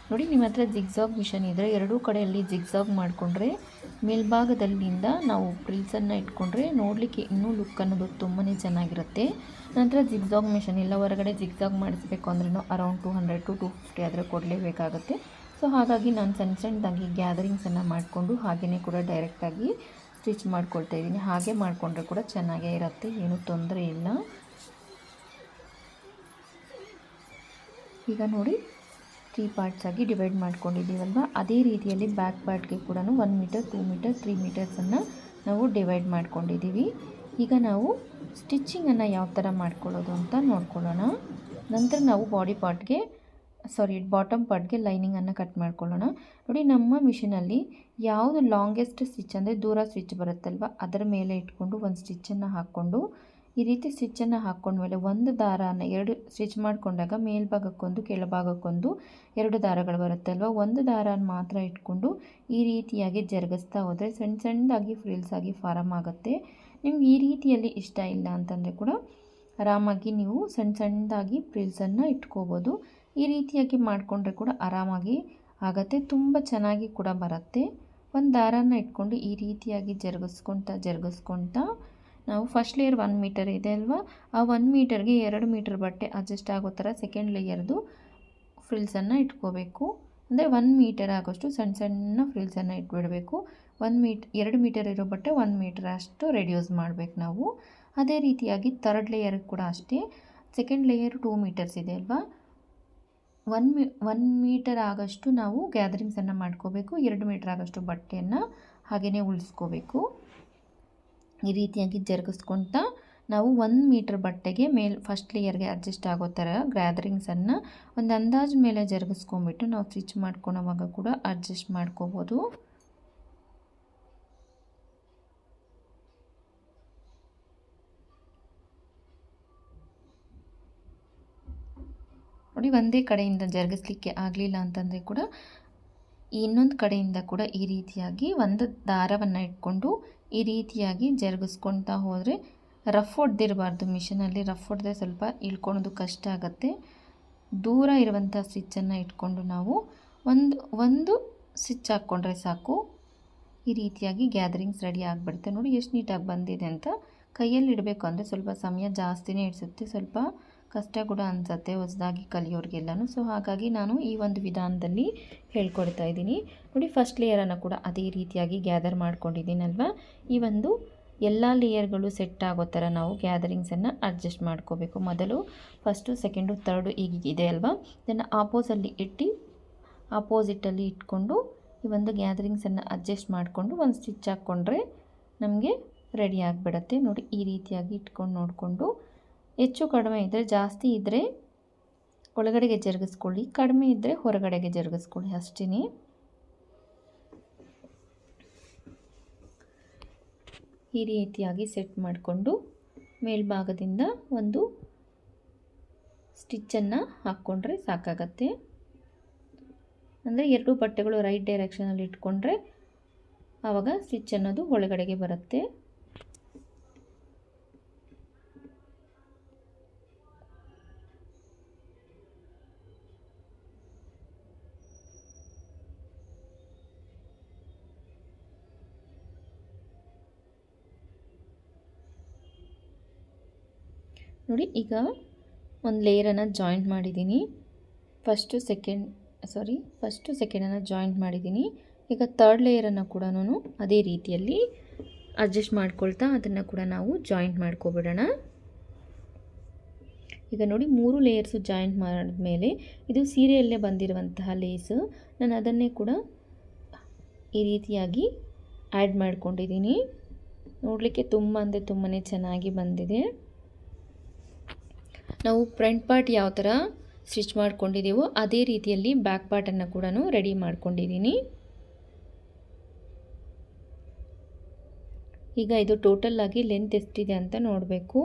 ನೋಡಿ, ನಿಮ್ಮ ಹತ್ರ ಜಿಗ್ಜಾಗ್ ಮಿಷನ್ ಇದ್ದರೆ ಎರಡೂ ಕಡೆಯಲ್ಲಿ ಜಿಗ್ಜಾಗ್ ಮಾಡಿಕೊಂಡ್ರೆ ಮೇಲ್ಭಾಗದಲ್ಲಿಂದ ನಾವು ಪ್ರಿಲ್ಸನ್ನು ಇಟ್ಕೊಂಡ್ರೆ ನೋಡಲಿಕ್ಕೆ ಇನ್ನೂ ಲುಕ್ ಅನ್ನೋದು ತುಂಬಾ ಚೆನ್ನಾಗಿರುತ್ತೆ. ನಂತರ ಜಿಗ್ಜಾಗ್ ಮಿಷನ್ ಇಲ್ಲ, ಹೊರಗಡೆ ಜಿಗ್ಜಾಗ್ ಮಾಡಿಸ್ಬೇಕು ಅಂದ್ರೂ ಅರೌಂಡ್ 200 to 250 ಆದರೆ ಕೊಡಲೇಬೇಕಾಗುತ್ತೆ. ಸೊ ಹಾಗಾಗಿ ನಾನು ಸಣ್ಣದಾಗಿ ಗ್ಯಾದರಿಂಗ್ಸನ್ನು ಮಾಡಿಕೊಂಡು ಹಾಗೆಯೇ ಕೂಡ ಡೈರೆಕ್ಟಾಗಿ ಸ್ಟಿಚ್ ಮಾಡ್ಕೊಳ್ತಾ ಇದ್ದೀನಿ. ಹಾಗೆ ಮಾಡಿಕೊಂಡ್ರೆ ಕೂಡ ಚೆನ್ನಾಗೇ ಇರುತ್ತೆ, ಏನೂ ತೊಂದರೆ ಇಲ್ಲ. ಈಗ ನೋಡಿ, 3 ಪಾರ್ಟ್ಸ್ ಆಗಿ ಡಿವೈಡ್ ಮಾಡ್ಕೊಂಡಿದ್ದೀವಲ್ವ, ಅದೇ ರೀತಿಯಲ್ಲಿ ಬ್ಯಾಕ್ ಪಾರ್ಟ್ಗೆ ಕೂಡ 1 ಮೀಟರ್, 2 ಮೀಟರ್, 3 ಮೀಟರ್ಸನ್ನು ನಾವು ಡಿವೈಡ್ ಮಾಡ್ಕೊಂಡಿದ್ದೀವಿ. ಈಗ ನಾವು ಸ್ಟಿಚ್ಚಿಂಗನ್ನು ಯಾವ ಥರ ಮಾಡ್ಕೊಳ್ಳೋದು ಅಂತ ನೋಡ್ಕೊಳ್ಳೋಣ. ನಂತರ ನಾವು ಬಾಟಮ್ ಪಾರ್ಟ್ಗೆ ಲೈನಿಂಗನ್ನು ಕಟ್ ಮಾಡ್ಕೊಳ್ಳೋಣ. ನೋಡಿ, ನಮ್ಮ ಮಿಷಿನಲ್ಲಿ ಯಾವುದು ಲಾಂಗೆಸ್ಟ್ ಸ್ಟಿಚ್ ಅಂದರೆ ದೂರ ಸ್ಟಿಚ್ ಬರುತ್ತಲ್ವ ಅದರ ಮೇಲೆ ಇಟ್ಕೊಂಡು ಒಂದು ಸ್ಟಿಚ್ಚನ್ನು ಹಾಕ್ಕೊಂಡು ಈ ರೀತಿ ಸ್ಟಿಚ್ಚನ್ನು ಹಾಕ್ಕೊಂಡ್ಮೇಲೆ ಒಂದು ದಾರಾನ ಎರಡು ಸ್ಟಿಚ್ ಮಾಡಿಕೊಂಡಾಗ ಮೇಲ್ಭಾಗಕ್ಕೊಂದು ಕೆಳಭಾಗಕ್ಕೊಂದು ಎರಡು ದಾರಗಳು ಬರುತ್ತೆ ಅಲ್ವಾ, ಒಂದು ದಾರನ ಮಾತ್ರ ಇಟ್ಕೊಂಡು ಈ ರೀತಿಯಾಗಿ ಜರುಗಿಸ್ತಾ ಹೋದರೆ ಸಣ್ಣ ಸಣ್ಣದಾಗಿ ಫ್ರಿಲ್ಸ್ ಆಗಿ ಫಾರಮ್ ಆಗುತ್ತೆ. ನಿಮ್ಗೆ ಈ ರೀತಿಯಲ್ಲಿ ಇಷ್ಟ ಇಲ್ಲ ಅಂತಂದರೆ ಕೂಡ ಆರಾಮಾಗಿ ನೀವು ಸಣ್ಣ ಸಣ್ಣದಾಗಿ ಫ್ರಿಲ್ಸನ್ನು ಇಟ್ಕೋಬೋದು. ಈ ರೀತಿಯಾಗಿ ಮಾಡಿಕೊಂಡ್ರೆ ಕೂಡ ಆರಾಮಾಗಿ ಆಗುತ್ತೆ, ತುಂಬ ಚೆನ್ನಾಗಿ ಕೂಡ ಬರುತ್ತೆ. ಒಂದು ದಾರಾನ ಇಟ್ಕೊಂಡು ಈ ರೀತಿಯಾಗಿ ಜರುಗಿಸ್ಕೊಳ್ತಾ ನಾವು ಫಸ್ಟ್ ಲೇಯರ್ 1 ಮೀಟರ್ ಇದೆ ಅಲ್ವಾ, ಆ 1 ಮೀಟರ್ಗೆ 2 ಮೀಟರ್ ಬಟ್ಟೆ ಅಡ್ಜಸ್ಟ್ ಆಗೋ ಥರ ಸೆಕೆಂಡ್ ಲೇಯರ್ದು ಫ್ರಿಲ್ಸನ್ನು ಇಟ್ಕೋಬೇಕು. ಅಂದರೆ 1 ಮೀಟರ್ ಆಗೋಷ್ಟು ಸಣ್ಣ ಸಣ್ಣ ಫ್ರಿಲ್ಸನ್ನು ಇಟ್ಬಿಡಬೇಕು. 2 ಮೀಟರ್ ಇರೋ ಬಟ್ಟೆ 1 ಮೀಟರ್ ಅಷ್ಟು ರೆಡ್ಯೂಸ್ ಮಾಡಬೇಕು ನಾವು. ಅದೇ ರೀತಿಯಾಗಿ ಥರ್ಡ್ ಲೇಯರ್ ಕೂಡ ಅಷ್ಟೇ. ಸೆಕೆಂಡ್ ಲೇಯರ್ 2 ಮೀಟರ್ಸ್ ಇದೆ ಅಲ್ವಾ, 1 ಮೀಟರ್ ಆಗೋಷ್ಟು ನಾವು ಗ್ಯಾದರಿಂಗ್ಸನ್ನು ಮಾಡ್ಕೋಬೇಕು. 2 ಮೀಟರ್ ಆಗೋಷ್ಟು ಬಟ್ಟೆಯನ್ನು ಹಾಗೆಯೇ ಉಳಿಸ್ಕೋಬೇಕು. ಈ ರೀತಿಯಾಗಿ ಜರುಗಿಸ್ಕೊಳ್ತಾ ನಾವು 1 ಮೀಟರ್ ಬಟ್ಟೆಗೆ ಫಸ್ಟ್ ಲೇಯರ್ಗೆ ಅಡ್ಜಸ್ಟ್ ಆಗೋ ಥರ ಗ್ಯಾದರಿಂಗ್ಸನ್ನು ಒಂದು ಅಂದಾಜು ಮೇಲೆ ಜರುಗಿಸ್ಕೊಂಬಿಟ್ಟು ನಾವು ಸ್ಟಿಚ್ ಮಾಡ್ಕೊಳೋವಾಗ ಕೂಡ ಅಡ್ಜಸ್ಟ್ ಮಾಡ್ಕೋಬೋದು. ನೋಡಿ, ಒಂದೇ ಕಡೆಯಿಂದ ಜರುಗಿಸ್ಲಿಕ್ಕೆ ಆಗಲಿಲ್ಲ ಅಂತಂದರೆ ಕೂಡ ಇನ್ನೊಂದು ಕಡೆಯಿಂದ ಕೂಡ ಈ ರೀತಿಯಾಗಿ ಒಂದು ದಾರವನ್ನು ಇಟ್ಕೊಂಡು ಈ ರೀತಿಯಾಗಿ ಜರುಗಿಸ್ಕೊಳ್ತಾ ಹೋದರೆ ರಫ್ ಹೊಡೆದಿರಬಾರ್ದು. ಮಿಷಿನಲ್ಲಿ ರಫ್ ಹೊಡೆದ್ರೆ ಸ್ವಲ್ಪ ಇಳ್ಕೊಳೋದು ಕಷ್ಟ ಆಗುತ್ತೆ. ದೂರ ಇರುವಂಥ ಸ್ಟಿಚ್ಚನ್ನು ಇಟ್ಕೊಂಡು ನಾವು ಒಂದು ಸ್ಟಿಚ್ ಹಾಕ್ಕೊಂಡ್ರೆ ಸಾಕು. ಈ ರೀತಿಯಾಗಿ ಗ್ಯಾದರಿಂಗ್ಸ್ ರೆಡಿ ಆಗಿಬಿಡುತ್ತೆ. ನೋಡಿ ಎಷ್ಟು ನೀಟಾಗಿ ಬಂದಿದೆ ಅಂತ. ಕೈಯಲ್ಲಿ ಇಡಬೇಕು ಅಂದರೆ ಸ್ವಲ್ಪ ಸಮಯ ಜಾಸ್ತಿನೇ ಇಡಿಸುತ್ತೆ, ಸ್ವಲ್ಪ ಕಷ್ಟ ಕೂಡ ಅನಿಸುತ್ತೆ ಹೊಸದಾಗಿ ಕಲಿಯೋರಿಗೆಲ್ಲನೂ. ಸೊ ಹಾಗಾಗಿ ನಾನು ಈ ಒಂದು ವಿಧಾನದಲ್ಲಿ ಹೇಳ್ಕೊಡ್ತಾ ಇದ್ದೀನಿ. ನೋಡಿ, ಫಸ್ಟ್ ಲೇಯರನ್ನು ಕೂಡ ಅದೇ ರೀತಿಯಾಗಿ ಗ್ಯಾದರ್ ಮಾಡ್ಕೊಂಡಿದ್ದೀನಲ್ವ, ಈ ಒಂದು ಎಲ್ಲ ಲೇಯರ್ಗಳು ಸೆಟ್ ಆಗೋ ಥರ ನಾವು ಗ್ಯಾದರಿಂಗ್ಸನ್ನು ಅಡ್ಜಸ್ಟ್ ಮಾಡ್ಕೋಬೇಕು. ಮೊದಲು ಫಸ್ಟು, ಸೆಕೆಂಡು, ತರ್ಡು ಇದೆ ಅಲ್ವಾ, ಇದನ್ನು ಆಪೋಸಿಟಲ್ಲಿ ಇಟ್ಕೊಂಡು ಈ ಒಂದು ಗ್ಯಾದರಿಂಗ್ಸನ್ನು ಅಡ್ಜಸ್ಟ್ ಮಾಡಿಕೊಂಡು ಒಂದು ಸ್ಟಿಚ್ ಹಾಕ್ಕೊಂಡ್ರೆ ನಮಗೆ ರೆಡಿ ಆಗಿಬಿಡತ್ತೆ. ನೋಡಿ, ಈ ರೀತಿಯಾಗಿ ಇಟ್ಕೊಂಡು ನೋಡಿಕೊಂಡು ಹೆಚ್ಚು ಕಡಿಮೆ ಇದ್ದರೆ, ಜಾಸ್ತಿ ಇದ್ದರೆ ಒಳಗಡೆಗೆ ಜರುಗಿಸ್ಕೊಳ್ಳಿ, ಕಡಿಮೆ ಇದ್ದರೆ ಹೊರಗಡೆಗೆ ಜರುಗಿಸ್ಕೊಳ್ಳಿ ಅಷ್ಟೇ. ಈ ರೀತಿಯಾಗಿ ಸೆಟ್ ಮಾಡಿಕೊಂಡು ಮೇಲ್ಭಾಗದಿಂದ ಒಂದು ಸ್ಟಿಚ್ಚನ್ನು ಹಾಕ್ಕೊಂಡ್ರೆ ಸಾಕಾಗತ್ತೆ. ಅಂದರೆ ಎರಡು ಬಟ್ಟೆಗಳು ರೈಟ್ ಡೈರೆಕ್ಷನಲ್ಲಿ ಇಟ್ಕೊಂಡ್ರೆ ಆವಾಗ ಸ್ಟಿಚ್ ಅನ್ನೋದು ಒಳಗಡೆಗೆ ಬರುತ್ತೆ. ನೋಡಿ, ಈಗ ಒಂದು ಲೇಯರನ್ನು ಜಾಯಿಂಟ್ ಮಾಡಿದ್ದೀನಿ. ಫಸ್ಟು ಸೆಕೆಂಡನ್ನು ಜಾಯಿಂಟ್ ಮಾಡಿದ್ದೀನಿ. ಈಗ ತರ್ಡ್ ಲೇಯರನ್ನು ಕೂಡ ನಾನು ಅದೇ ರೀತಿಯಲ್ಲಿ ಅಡ್ಜಸ್ಟ್ ಮಾಡ್ಕೊಳ್ತಾ ಅದನ್ನು ಕೂಡ ನಾವು ಜಾಯಿಂಟ್ ಮಾಡ್ಕೊಬಿಡೋಣ. ಈಗ ನೋಡಿ, 3 ಲೇಯರ್ಸು ಜಾಯಿಂಟ್ ಮಾಡಿದ್ಮೇಲೆ ಇದು ಸೀರೆಯಲ್ಲೇ ಬಂದಿರುವಂತಹ ಲೇಸು, ನಾನು ಅದನ್ನೇ ಕೂಡ ಈ ರೀತಿಯಾಗಿ ಆ್ಯಡ್ ಮಾಡ್ಕೊಂಡಿದ್ದೀನಿ. ನೋಡಲಿಕ್ಕೆ ತುಂಬ ಅಂದರೆ ತುಂಬಾ ಚೆನ್ನಾಗಿ ಬಂದಿದೆ. ನಾವು ಫ್ರಂಟ್ ಪಾರ್ಟ್ ಯಾವ ಥರ ಸ್ಟಿಚ್ ಮಾಡ್ಕೊಂಡಿದ್ದೀವೋ ಅದೇ ರೀತಿಯಲ್ಲಿ ಬ್ಯಾಕ್ ಪಾರ್ಟನ್ನು ಕೂಡ ರೆಡಿ ಮಾಡ್ಕೊಂಡಿದ್ದೀನಿ. ಈಗ ಇದು ಟೋಟಲ್ ಆಗಿ ಲೆಂತ್ ಎಷ್ಟಿದೆ ಅಂತ ನೋಡಬೇಕು.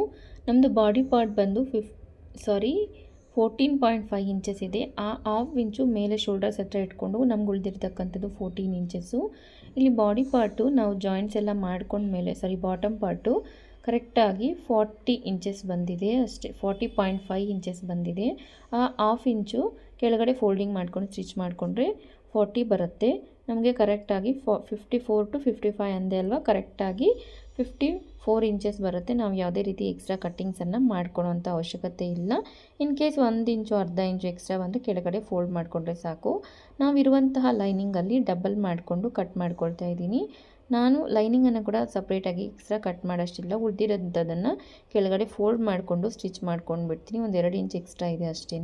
ನಮ್ಮದು ಬಾಡಿ ಪಾರ್ಟ್ ಬಂದು 14.5 ಇಂಚಸ್ ಇದೆ. ಆ ಹಾಫ್ ಇಂಚು ಮೇಲೆ ಶೋಲ್ಡರ್ಸ್ ಹತ್ರ ಇಟ್ಕೊಂಡು ನಮ್ಗೆ ಉಳಿದಿರ್ತಕ್ಕಂಥದ್ದು 14 ಇಂಚಸ್ಸು. ಇಲ್ಲಿ ಬಾಡಿ ಪಾರ್ಟು ನಾವು ಜಾಯಿಂಟ್ಸ್ ಎಲ್ಲ ಮಾಡ್ಕೊಂಡ್ಮೇಲೆ ಬಾಟಮ್ ಪಾರ್ಟು ಕರೆಕ್ಟಾಗಿ 40 ಇಂಚಸ್ ಬಂದಿದೆ ಅಷ್ಟೇ, 40.5 ಇಂಚಸ್ ಬಂದಿದೆ. ಆ ಹಾಫ್ ಇಂಚು ಕೆಳಗಡೆ ಫೋಲ್ಡಿಂಗ್ ಮಾಡ್ಕೊಂಡು ಸ್ಟಿಚ್ ಮಾಡಿಕೊಂಡ್ರೆ 40 ಬರುತ್ತೆ. ನಮಗೆ ಕರೆಕ್ಟಾಗಿ 54 to 55 ಅಂದೆ ಅಲ್ವಾ, ಕರೆಕ್ಟಾಗಿ 54 ಇಂಚಸ್ ಬರುತ್ತೆ. ನಾವು ಯಾವುದೇ ರೀತಿ ಎಕ್ಸ್ಟ್ರಾ ಕಟ್ಟಿಂಗ್ಸನ್ನು ಮಾಡ್ಕೊಳ್ಳೋಂಥ ಅವಶ್ಯಕತೆ ಇಲ್ಲ. ಇನ್ ಕೇಸ್ 1 ಇಂಚು ಅರ್ಧ ಇಂಚು ಎಕ್ಸ್ಟ್ರಾ ಬಂದರೆ ಕೆಳಗಡೆ ಫೋಲ್ಡ್ ಮಾಡಿಕೊಂಡ್ರೆ ಸಾಕು. ನಾವಿರುವಂತಹ ಲೈನಿಂಗಲ್ಲಿ ಡಬಲ್ ಮಾಡಿಕೊಂಡು ಕಟ್ ಮಾಡ್ಕೊಳ್ತಾ ಇದ್ದೀನಿ. ನಾನು ಲೈನಿಂಗನ್ನು ಕೂಡ ಸಪ್ರೇಟಾಗಿ ಎಕ್ಸ್ಟ್ರಾ ಕಟ್ ಮಾಡೋಷ್ಟಿಲ್ಲ, ಉಳಿದಿರೋಂಥದ್ದನ್ನು ಕೆಳಗಡೆ ಫೋಲ್ಡ್ ಮಾಡಿಕೊಂಡು ಸ್ಟಿಚ್ ಮಾಡ್ಕೊಂಡು ಬಿಡ್ತೀನಿ. 1-2 ಇಂಚ್ ಎಕ್ಸ್ಟ್ರಾ ಇದೆ ಅಷ್ಟೇ.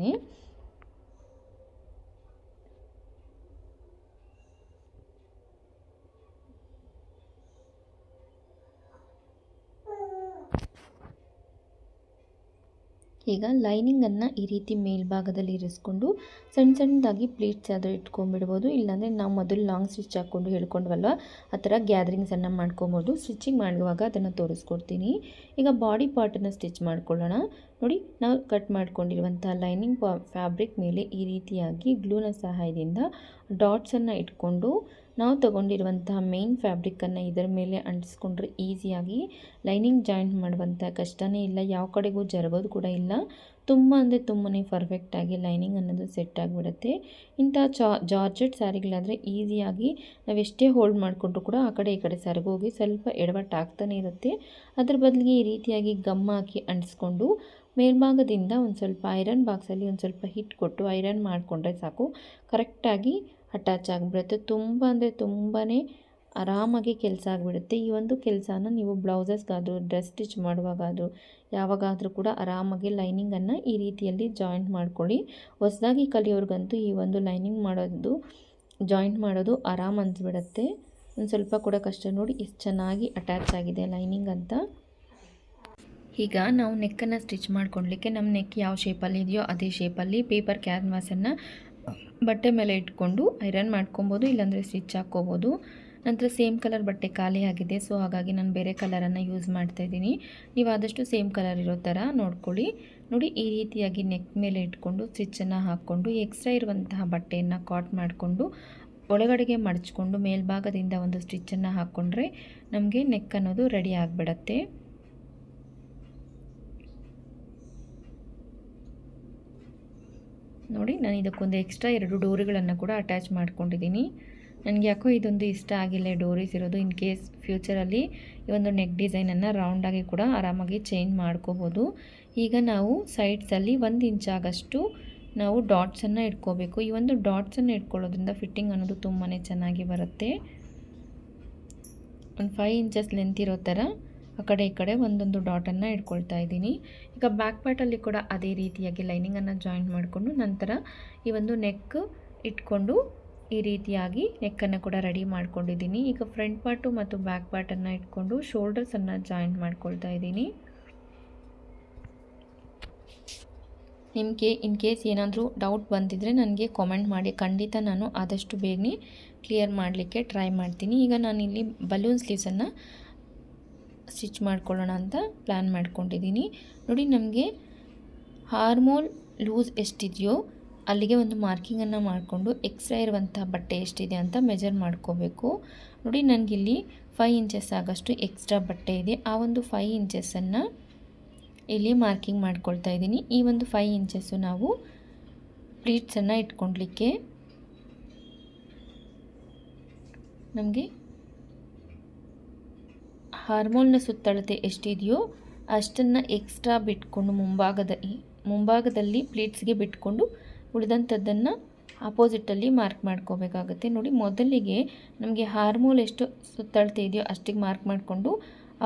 ಈಗ ಲೈನಿಂಗನ್ನು ಈ ರೀತಿ ಮೇಲ್ಭಾಗದಲ್ಲಿ ಇರಿಸ್ಕೊಂಡು ಸಣ್ಣ ಸಣ್ಣದಾಗಿ ಪ್ಲೀಟ್ಸ್ ಆದರೂ ಇಟ್ಕೊಂಡ್ಬಿಡ್ಬೋದು. ಇಲ್ಲಾಂದರೆ ನಾವು ಮೊದಲು ಲಾಂಗ್ ಸ್ಟಿಚ್ ಹಾಕ್ಕೊಂಡು ಹೇಳ್ಕೊಂಡ್ವಲ್ವ ಆ ಥರ ಗ್ಯಾದರಿಂಗ್ಸನ್ನು ಮಾಡ್ಕೊಬೋದು. ಸ್ಟಿಚಿಂಗ್ ಮಾಡುವಾಗ ಅದನ್ನು ತೋರಿಸ್ಕೊಡ್ತೀನಿ. ಈಗ ಬಾಡಿ ಪಾರ್ಟನ್ನು ಸ್ಟಿಚ್ ಮಾಡ್ಕೊಳ್ಳೋಣ. ನೋಡಿ, ನಾವು ಕಟ್ ಮಾಡ್ಕೊಂಡಿರುವಂಥ ಲೈನಿಂಗ್ ಫ್ಯಾಬ್ರಿಕ್ ಮೇಲೆ ಈ ರೀತಿಯಾಗಿ ಗ್ಲೂನ ಸಹಾಯದಿಂದ ಡಾಟ್ಸನ್ನು ಇಟ್ಕೊಂಡು ನಾವು ತೊಗೊಂಡಿರುವಂತಹ ಮೇನ್ ಫ್ಯಾಬ್ರಿಕ್ಕನ್ನು ಇದರ ಮೇಲೆ ಅಂಟಿಸ್ಕೊಂಡ್ರೆ ಈಸಿಯಾಗಿ ಲೈನಿಂಗ್ ಜಾಯಿಂಟ್ ಮಾಡುವಂಥ ಕಷ್ಟನೇ ಇಲ್ಲ. ಯಾವ ಕಡೆಗೂ ಜರುಗೋದು ಕೂಡ ಇಲ್ಲ. ತುಂಬ ಅಂದರೆ ತುಂಬಾ ಪರ್ಫೆಕ್ಟಾಗಿ ಲೈನಿಂಗ್ ಅನ್ನೋದು ಸೆಟ್ ಆಗಿಬಿಡುತ್ತೆ. ಇಂಥ ಜಾರ್ಜೆಟ್ ಸ್ಯಾರಿಗಳಾದರೆ ಈಸಿಯಾಗಿ ನಾವೆಷ್ಟೇ ಹೋಲ್ಡ್ ಮಾಡಿಕೊಂಡ್ರೂ ಕೂಡ ಆ ಕಡೆ ಈ ಕಡೆ ಸರಿಗೋಗಿ ಸ್ವಲ್ಪ ಎಡವಟ್ಟು ಆಗ್ತಾನೆ ಇರುತ್ತೆ. ಅದ್ರ ಬದಲಿಗೆ ಈ ರೀತಿಯಾಗಿ ಗಮ್ ಹಾಕಿ ಅಂಟಿಸ್ಕೊಂಡು ಮೇಲ್ಭಾಗದಿಂದ ಒಂದು ಸ್ವಲ್ಪ ಐರನ್ ಬಾಕ್ಸಲ್ಲಿ ಒಂದು ಸ್ವಲ್ಪ ಹಿಟ್ಟು ಕೊಟ್ಟು ಐರನ್ ಮಾಡಿಕೊಂಡ್ರೆ ಸಾಕು, ಕರೆಕ್ಟಾಗಿ ಅಟ್ಯಾಚ್ ಆಗಿಬಿಡುತ್ತೆ. ತುಂಬ ಅಂದರೆ ತುಂಬಾ ಆರಾಮಾಗಿ ಕೆಲಸ ಆಗಿಬಿಡುತ್ತೆ. ಈ ಒಂದು ಕೆಲಸನ ನೀವು ಬ್ಲೌಸಸ್ಗಾದರೂ ಡ್ರೆಸ್ ಸ್ಟಿಚ್ ಮಾಡುವಾಗಾದರೂ ಯಾವಾಗಾದರೂ ಕೂಡ ಆರಾಮಾಗಿ ಲೈನಿಂಗನ್ನು ಈ ರೀತಿಯಲ್ಲಿ ಜಾಯಿಂಟ್ ಮಾಡ್ಕೊಳ್ಳಿ. ಹೊಸದಾಗಿ ಕಲಿಯೋರ್ಗಂತೂ ಈ ಒಂದು ಲೈನಿಂಗ್ ಮಾಡೋದು ಜಾಯಿಂಟ್ ಮಾಡೋದು ಆರಾಮ್ ಅನಿಸ್ಬಿಡುತ್ತೆ. ಒಂದು ಸ್ವಲ್ಪ ಕೂಡ ಕಷ್ಟ. ನೋಡಿ ಎಷ್ಟು ಚೆನ್ನಾಗಿ ಅಟ್ಯಾಚ್ ಆಗಿದೆ ಲೈನಿಂಗ್ ಅಂತ. ಈಗ ನಾವು ನೆಕ್ಕನ್ನು ಸ್ಟಿಚ್ ಮಾಡ್ಕೊಳ್ಲಿಕ್ಕೆ ನಮ್ಮ ನೆಕ್ ಯಾವ ಶೇಪಲ್ಲಿ ಇದೆಯೋ ಅದೇ ಶೇಪಲ್ಲಿ ಪೇಪರ್ ಕ್ಯಾನ್ವಾಸನ್ನು ಬಟ್ಟೆ ಮೇಲೆ ಇಟ್ಕೊಂಡು ಐರನ್ ಮಾಡ್ಕೊಬೋದು, ಇಲ್ಲಾಂದರೆ ಸ್ಟಿಚ್ ಹಾಕ್ಕೋಬೋದು. ನಂತರ ಸೇಮ್ ಕಲರ್ ಬಟ್ಟೆ ಖಾಲಿ ಆಗಿದೆ, ಸೊ ಹಾಗಾಗಿ ನಾನು ಬೇರೆ ಕಲರನ್ನು ಯೂಸ್ ಮಾಡ್ತಾಯಿದ್ದೀನಿ. ನೀವು ಆದಷ್ಟು ಸೇಮ್ ಕಲರ್ ಇರೋ ಥರ ನೋಡ್ಕೊಳ್ಳಿ. ನೋಡಿ, ಈ ರೀತಿಯಾಗಿ ನೆಕ್ ಮೇಲೆ ಇಟ್ಕೊಂಡು ಸ್ಟಿಚ್ಚನ್ನು ಹಾಕ್ಕೊಂಡು ಎಕ್ಸ್ಟ್ರಾ ಇರುವಂತಹ ಬಟ್ಟೆಯನ್ನು ಕಾಟ್ ಮಾಡಿಕೊಂಡು ಒಳಗಡೆಗೆ ಮಡಚ್ಕೊಂಡು ಮೇಲ್ಭಾಗದಿಂದ ಒಂದು ಸ್ಟಿಚ್ಚನ್ನು ಹಾಕ್ಕೊಂಡ್ರೆ ನಮಗೆ ನೆಕ್ ಅನ್ನೋದು ರೆಡಿ ಆಗಿಬಿಡತ್ತೆ. ನೋಡಿ, ನಾನು ಇದಕ್ಕೊಂದು ಎಕ್ಸ್ಟ್ರಾ 2 ಡೋರಿಗಳನ್ನು ಕೂಡ ಅಟ್ಯಾಚ್ ಮಾಡ್ಕೊಂಡಿದ್ದೀನಿ. ನನಗೆ ಯಾಕೋ ಇದೊಂದು ಇಷ್ಟ ಆಗಿಲ್ಲ ಡೋರೀಸ್ ಇರೋದು. ಇನ್ ಕೇಸ್ ಫ್ಯೂಚರಲ್ಲಿ ಈ ಒಂದು ನೆಕ್ ಡಿಸೈನನ್ನು ರೌಂಡಾಗಿ ಕೂಡ ಆರಾಮಾಗಿ ಚೇಂಜ್ ಮಾಡ್ಕೋಬೋದು. ಈಗ ನಾವು ಸೈಡ್ಸಲ್ಲಿ 1 ಇಂಚ್ ಆಗಷ್ಟು ನಾವು ಡಾಟ್ಸನ್ನು ಇಟ್ಕೋಬೇಕು. ಈ ಒಂದು ಡಾಟ್ಸನ್ನು ಇಟ್ಕೊಳ್ಳೋದ್ರಿಂದ ಫಿಟ್ಟಿಂಗ್ ಅನ್ನೋದು ತುಂಬಾ ಚೆನ್ನಾಗಿ ಬರುತ್ತೆ. ಒಂದು 5 ಇಂಚಸ್ ಲೆಂತ್ ಇರೋ ಥರ ಆ ಕಡೆ ಈ ಕಡೆ ಒಂದೊಂದು ಡಾಟನ್ನು ಇಟ್ಕೊಳ್ತಾ ಇದ್ದೀನಿ. ಈಗ ಬ್ಯಾಕ್ ಪಾರ್ಟಲ್ಲಿ ಕೂಡ ಅದೇ ರೀತಿಯಾಗಿ ಲೈನಿಂಗನ್ನು ಜಾಯಿಂಟ್ ಮಾಡಿಕೊಂಡು ನಂತರ ಈ ಒಂದು ನೆಕ್ ಇಟ್ಕೊಂಡು ಈ ರೀತಿಯಾಗಿ ನೆಕ್ಕನ್ನು ಕೂಡ ರೆಡಿ ಮಾಡ್ಕೊಂಡಿದ್ದೀನಿ. ಈಗ ಫ್ರಂಟ್ ಪಾರ್ಟು ಮತ್ತು ಬ್ಯಾಕ್ ಪಾರ್ಟನ್ನು ಇಟ್ಕೊಂಡು ಶೋಲ್ಡರ್ಸನ್ನು ಜಾಯಿಂಟ್ ಮಾಡ್ಕೊಳ್ತಾ ಇದ್ದೀನಿ. ನಿಮಗೆ ಇನ್ ಕೇಸ್ ಏನಾದರೂ ಡೌಟ್ ಬಂದಿದ್ದರೆ ನನಗೆ ಕಾಮೆಂಟ್ ಮಾಡಿ, ಖಂಡಿತ ನಾನು ಆದಷ್ಟು ಬೇಗನೆ ಕ್ಲಿಯರ್ ಮಾಡಲಿಕ್ಕೆ ಟ್ರೈ ಮಾಡ್ತೀನಿ. ಈಗ ನಾನಿಲ್ಲಿ ಬಲೂನ್ ಸ್ಲೀವ್ಸನ್ನು ಸ್ಟಿಚ್ ಮಾಡ್ಕೊಳ್ಳೋಣ ಅಂತ ಪ್ಲ್ಯಾನ್ ಮಾಡ್ಕೊಂಡಿದ್ದೀನಿ. ನೋಡಿ, ನಮಗೆ ಹಾರ್ಮೋಲ್ ಲೂಸ್ ಎಷ್ಟಿದೆಯೋ ಅಲ್ಲಿಗೆ ಒಂದು ಮಾರ್ಕಿಂಗನ್ನು ಮಾಡಿಕೊಂಡು ಎಕ್ಸ್ಟ್ರಾ ಇರುವಂಥ ಬಟ್ಟೆ ಎಷ್ಟಿದೆ ಅಂತ ಮೆಜರ್ ಮಾಡ್ಕೋಬೇಕು. ನೋಡಿ, ನನಗಿಲ್ಲಿ 5 ಇಂಚಸ್ ಆಗಷ್ಟು ಎಕ್ಸ್ಟ್ರಾ ಬಟ್ಟೆ ಇದೆ. ಆ ಒಂದು 5 ಇಂಚಸ್ಸನ್ನು ಇಲ್ಲಿ ಮಾರ್ಕಿಂಗ್ ಮಾಡ್ಕೊಳ್ತಾ ಇದ್ದೀನಿ. ಈ ಒಂದು 5 ಇಂಚಸ್ಸು ನಾವು ಪ್ಲೀಟ್ಸನ್ನು ಇಟ್ಕೊಳ್ಲಿಕ್ಕೆ ನಮಗೆ ಹಾರ್ಮೋಲ್ನ ಸುತ್ತಳತೆ ಎಷ್ಟಿದೆಯೋ ಅಷ್ಟನ್ನು ಎಕ್ಸ್ಟ್ರಾ ಬಿಟ್ಕೊಂಡು ಮುಂಭಾಗದಲ್ಲಿ ಪ್ಲೀಟ್ಸ್ಗೆ ಬಿಟ್ಕೊಂಡು ಉಳಿದಂಥದ್ದನ್ನು ಆಪೋಸಿಟಲ್ಲಿ ಮಾರ್ಕ್ ಮಾಡ್ಕೋಬೇಕಾಗುತ್ತೆ. ನೋಡಿ, ಮೊದಲಿಗೆ ನಮಗೆ ಹಾರ್ಮೋಲ್ ಎಷ್ಟು ಸುತ್ತಳತೆ ಇದೆಯೋ ಅಷ್ಟಿಗೆ ಮಾರ್ಕ್ ಮಾಡಿಕೊಂಡು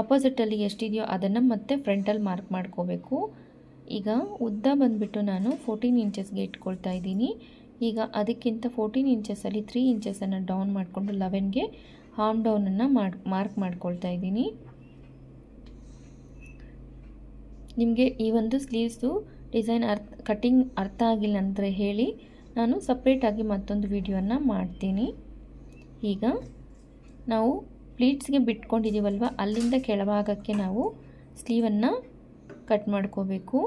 ಆಪೋಸಿಟಲ್ಲಿ ಎಷ್ಟಿದೆಯೋ ಅದನ್ನು ಮತ್ತೆ ಫ್ರಂಟಲ್ಲಿ ಮಾರ್ಕ್ ಮಾಡ್ಕೋಬೇಕು. ಈಗ ಉದ್ದ ಬಂದುಬಿಟ್ಟು ನಾನು 14 ಇಂಚಸ್ಗೆ ಇಟ್ಕೊಳ್ತಾ ಇದ್ದೀನಿ. ಈಗ ಅದಕ್ಕಿಂತ 14 ಇಂಚಸಲ್ಲಿ 3 ಇಂಚಸನ್ನು ಡೌನ್ ಮಾಡಿಕೊಂಡು 11ಗೆ ಹಾರ್ಮ್ ಡೌನನ್ನು ಮಾರ್ಕ್ ಮಾಡ್ಕೊಳ್ತಾ ಇದ್ದೀನಿ. ನಿಮಗೆ ಈ ಒಂದು ಸ್ಲೀವ್ಸು ಡಿಸೈನ್ ಕಟ್ಟಿಂಗ್ ಅರ್ಥ ಆಗಿಲ್ಲ ಅಂದರೆ ಹೇಳಿ, ನಾನು ಸಪ್ರೇಟಾಗಿ ಮತ್ತೊಂದು ವಿಡಿಯೋನ ಮಾಡ್ತೀನಿ. ಈಗ ನಾವು ಪ್ಲೀಟ್ಸ್ಗೆ ಬಿಟ್ಕೊಂಡಿದ್ದೀವಲ್ವ, ಅಲ್ಲಿಂದ ಕೆಳಭಾಗಕ್ಕೆ ನಾವು ಸ್ಲೀವನ್ನು ಕಟ್ ಮಾಡ್ಕೋಬೇಕು.